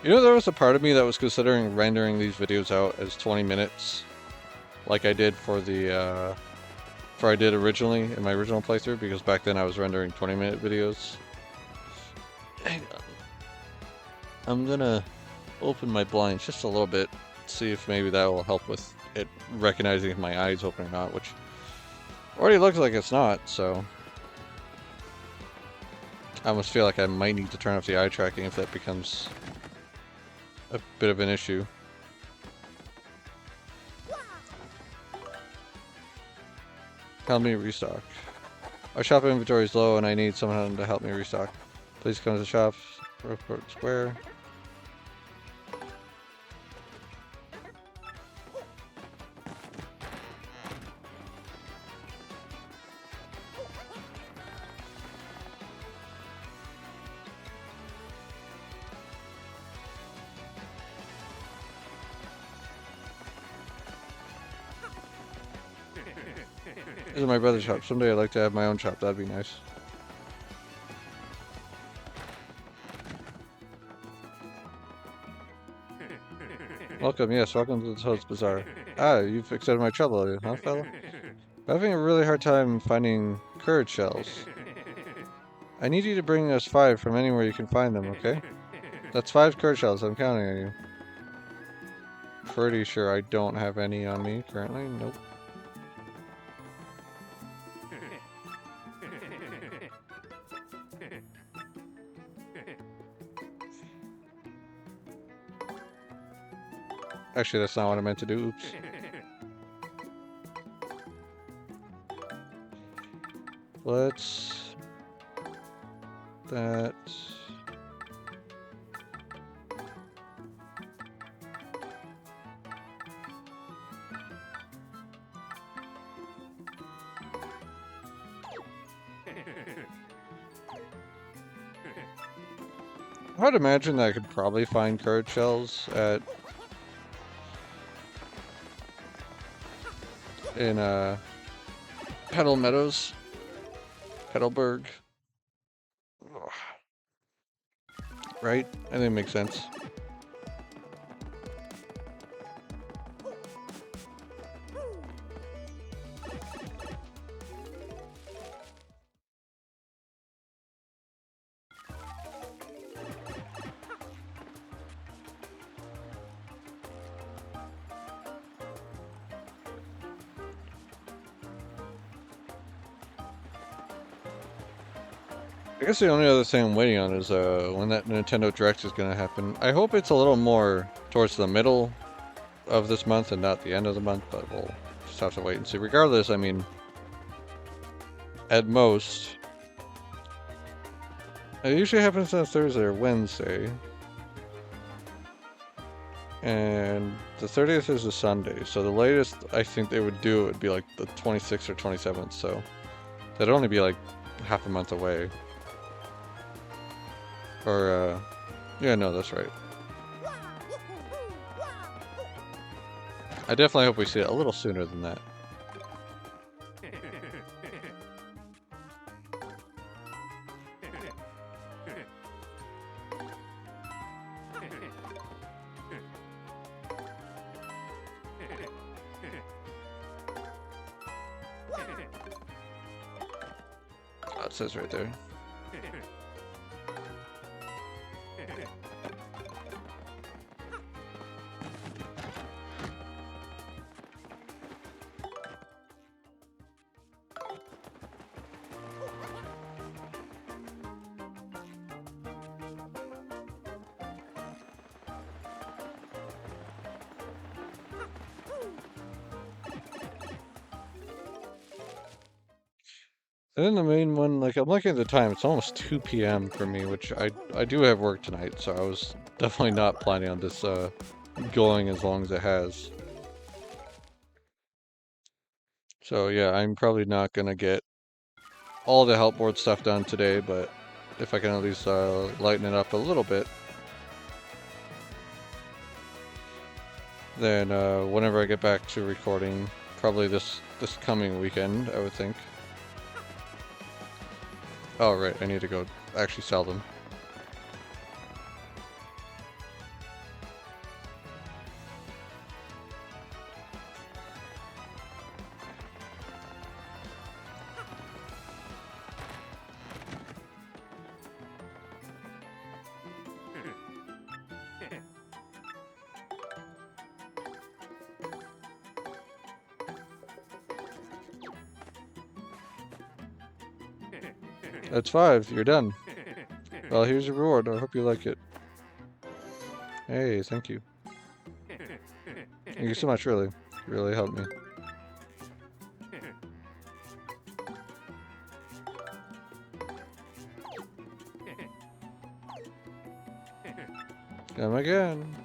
You know, there was a part of me that was considering rendering these videos out as 20 minutes, like I did for the, I did originally in my original playthrough, because back then I was rendering 20-minute videos. Hang on. I'm gonna open my blinds just a little bit, see if maybe that will help with it recognizing if my eye's open or not, which already looks like it's not, so I almost feel like I might need to turn off the eye tracking if that becomes a bit of an issue. Help me restock. Our shop inventory is low and I need someone to help me restock. Please come to the shop, Rockport Square. This is my brother's shop. Someday I'd like to have my own shop. That'd be nice. Welcome, yes, welcome to the Toad's Bazaar. Ah, you've accepted my trouble, huh, fella? I'm having a really hard time finding courage shells. I need you to bring us 5 from anywhere you can find them, okay? That's 5 courage shells. I'm counting on you. Pretty sure I don't have any on me currently. Nope. Actually, that's not what I meant to do. Oops. Let's... That... I would imagine that I could probably find courage shells in Petal Meadows, Petalburg. Right? I think it makes sense. I guess the only other thing I'm waiting on is when that Nintendo Direct is going to happen. I hope it's a little more towards the middle of this month and not the end of the month, but we'll just have to wait and see. Regardless, I mean, at most, it usually happens on Thursday or Wednesday, and the 30th is a Sunday, so the latest I think they would do it would be like the 26th or 27th, so that'd only be like half a month away. Or, yeah, no, that's right. I definitely hope we see it a little sooner than that. Oh, it says right there. And then the main one, like, I'm looking at the time, it's almost 2 p.m. for me, which I do have work tonight, so I was definitely not planning on this going as long as it has. So yeah, I'm probably not gonna get all the help board stuff done today, but if I can at least lighten it up a little bit, then whenever I get back to recording, probably this coming weekend, I would think. Oh, right, I need to go actually sell them. That's 5. You're done. Well, here's your reward. I hope you like it. Hey, thank you. Thank you so much, really. You really helped me. Come again.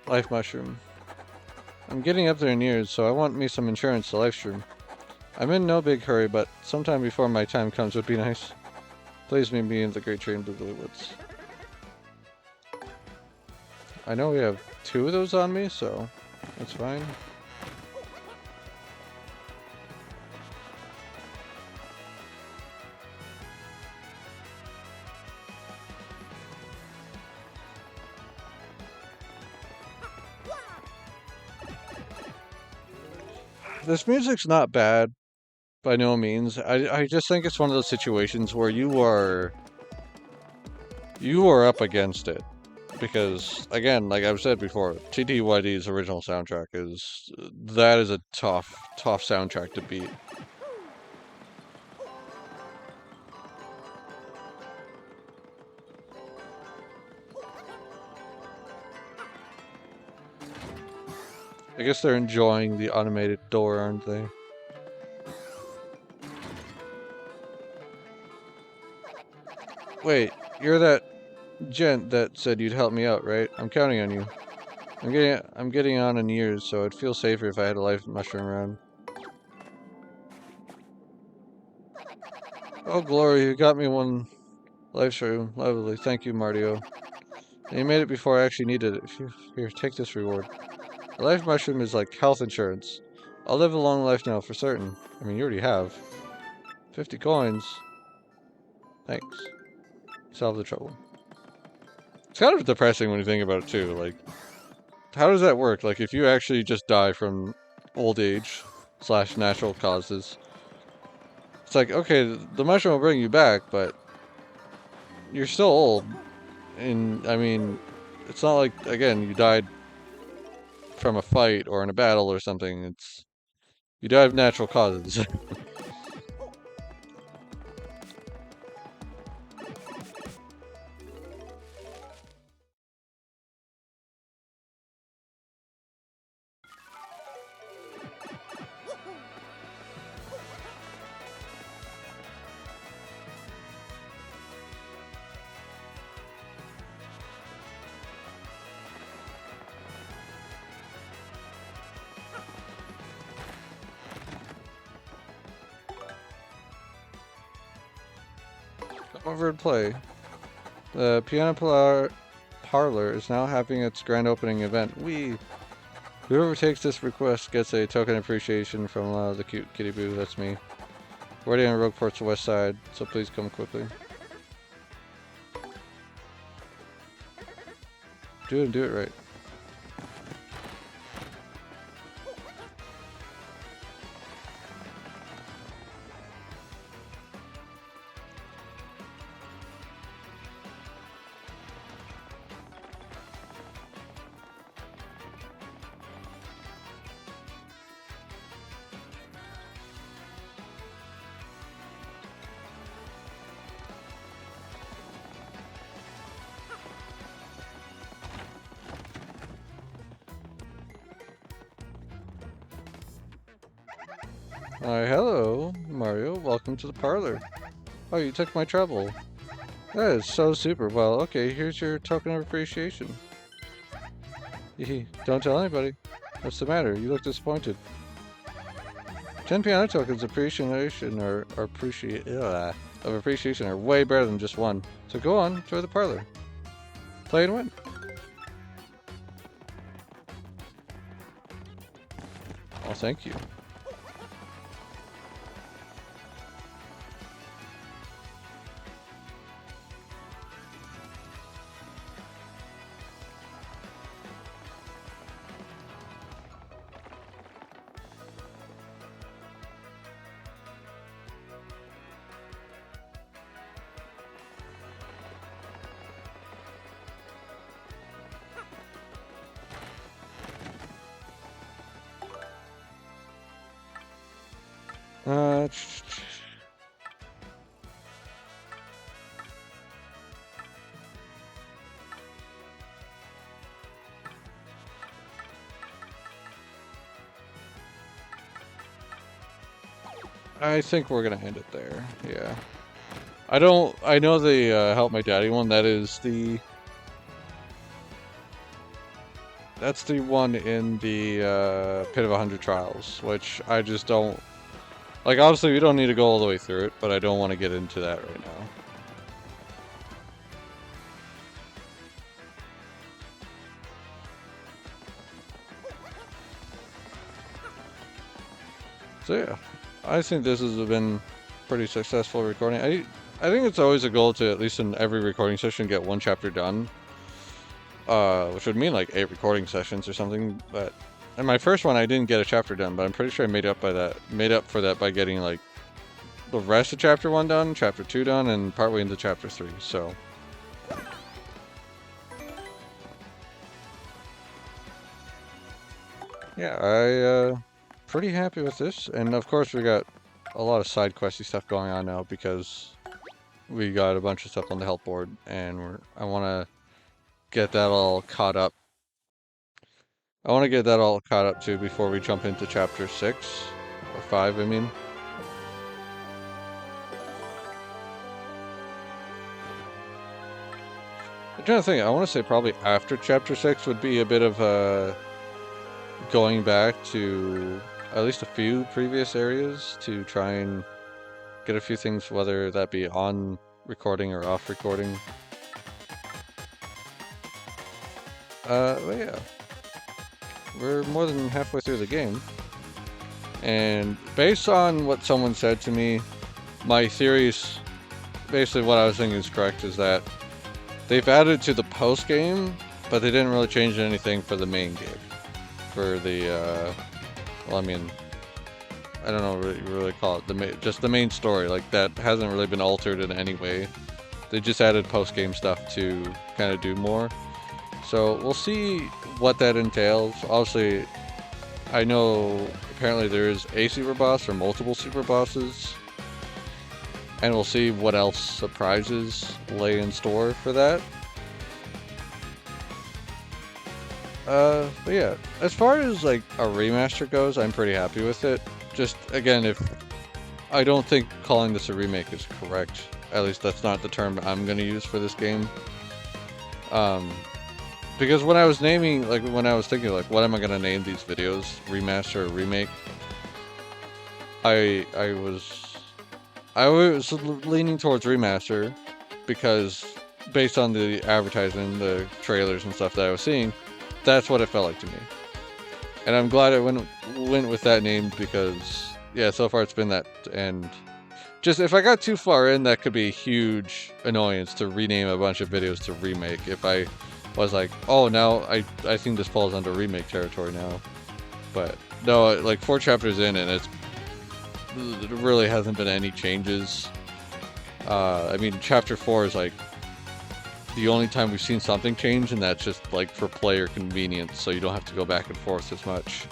Life mushroom. I'm getting up there in years, so I want me some insurance to life stream. I'm in no big hurry, but sometime before my time comes would be nice. Please meet me in the Great Tree in Blue Woods. I know we have 2 of those on me, so that's fine. This music's not bad, by no means. I just think it's one of those situations where you are up against it. Because, again, like I've said before, TTYD's original soundtrack is a tough soundtrack to beat. I guess they're enjoying the automated door, aren't they? Wait, you're that gent that said you'd help me out, right? I'm counting on you. I'm getting on in years, so I'd feel safer if I had a life mushroom around. Oh glory, you got me one life mushroom. Lovely. Thank you, Mario. And you made it before I actually needed it. Here, take this reward. A life mushroom is like health insurance. I'll live a long life now for certain. I mean, you already have. 50 coins. Thanks. Solve the trouble. It's kind of depressing when you think about it too. Like, how does that work? Like, if you actually just die from old age / natural causes, it's like, okay, the mushroom will bring you back, but you're still old. And, I mean, it's not like, again, you died from a fight or in a battle or something. You die of natural causes. Over and play. The piano parlor is now having its grand opening event. Whoever takes this request gets a token appreciation from the cute kitty boo. That's me. We're already on Rogueport's west side, so please come quickly. Do it right. Hello, Mario. Welcome to the parlor. Oh, you took my trouble. That is so super. Well, okay, here's your token of appreciation. Don't tell anybody. What's the matter? You look disappointed. 10 piano tokens of appreciation are way better than just 1. So go on, enjoy the parlor. Play and win. Oh, thank you. Uh, I think we're gonna end it there. Yeah. I know the Help My Daddy one. That's the one in the Pit of 100 Trials, which I just don't like. Obviously, we don't need to go all the way through it, but I don't want to get into that right now. So yeah, I think this has been pretty successful recording. I think it's always a goal to, at least in every recording session, get one chapter done. Which would mean like 8 recording sessions or something. But in my first one, I didn't get a chapter done, but I'm pretty sure I made up for that by getting like the rest of chapter 1 done, chapter 2 done, and partway into chapter 3. So yeah, I pretty happy with this. And of course, we got a lot of side questy stuff going on now because we got a bunch of stuff on the help board, and I want to get that all caught up. I want to get that all caught up too before we jump into chapter 6 or 5, I mean. I'm trying to think. I want to say probably after chapter 6 would be a bit of going back to at least a few previous areas to try and get a few things, whether that be on recording or off recording. But yeah, we're more than halfway through the game, and based on what someone said to me, my theories, basically what I was thinking is correct, is that they've added to the post game, but they didn't really change anything for the main game. For the, well, I mean, I don't know what you really call it, just the main story, like that hasn't really been altered in any way. They just added post game stuff to kind of do more. So we'll see what that entails. Obviously, I know apparently there is a super boss or multiple super bosses, and we'll see what else surprises lay in store for that. But yeah, as far as like a remaster goes, I'm pretty happy with it. Just again, I don't think calling this a remake is correct. At least that's not the term I'm gonna use for this game. Because when I was thinking like, what am I gonna name these videos, remaster or remake? I was leaning towards remaster because based on the advertising, the trailers and stuff that I was seeing, that's what it felt like to me. And I'm glad it went with that name because yeah, so far it's been that. And just if I got too far in, that could be a huge annoyance to rename a bunch of videos to remake. If I was like, oh, now I think this falls under remake territory now. But no, like 4 chapters in, and it really hasn't been any changes. I mean, chapter 4 is like the only time we've seen something change, and that's just like for player convenience, so you don't have to go back and forth as much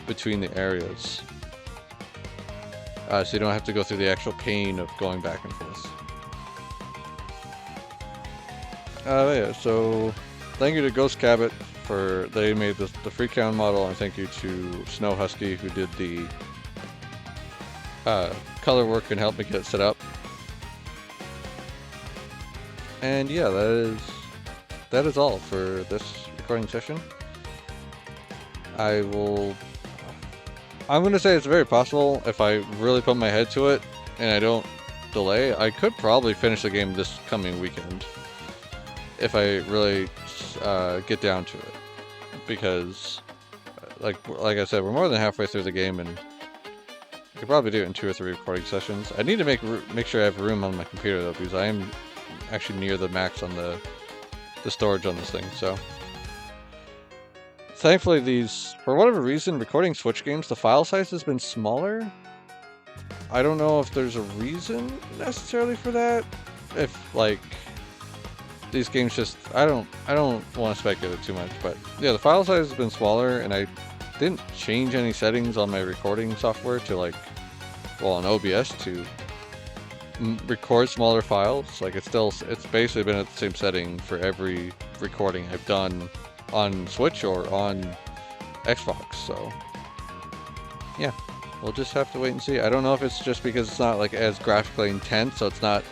between the areas. So you don't have to go through the actual pain of going back and forth. Yeah, so thank you to Ghost Cabbit they made the Freakhound model, and thank you to SnowHusky who did the color work and helped me get it set up. And yeah, that is all for this recording session. I'm gonna say it's very possible, if I really put my head to it and I don't delay, I could probably finish the game this coming weekend if I really get down to it, because like I said, we're more than halfway through the game, and I could probably do it in 2 or 3 recording sessions. I need to make sure I have room on my computer though, because I am actually near the max on the storage on this thing. So thankfully, for whatever reason, recording Switch games, the file size has been smaller. I don't know if there's a reason necessarily for that. If like these games just, I don't want to speculate too much, but yeah, the file size has been smaller, and I didn't change any settings on my recording software to like well, on OBS to record smaller files. Like it's basically been at the same setting for every recording I've done on Switch or on Xbox. So yeah, we'll just have to wait and see. I don't know if it's just because it's not like as graphically intense, so it's not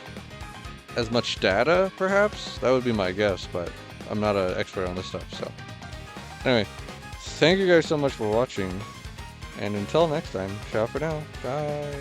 as much data, perhaps. That would be my guess, but I'm not an expert on this stuff. So anyway, thank you guys so much for watching, and until next time, ciao for now. Bye.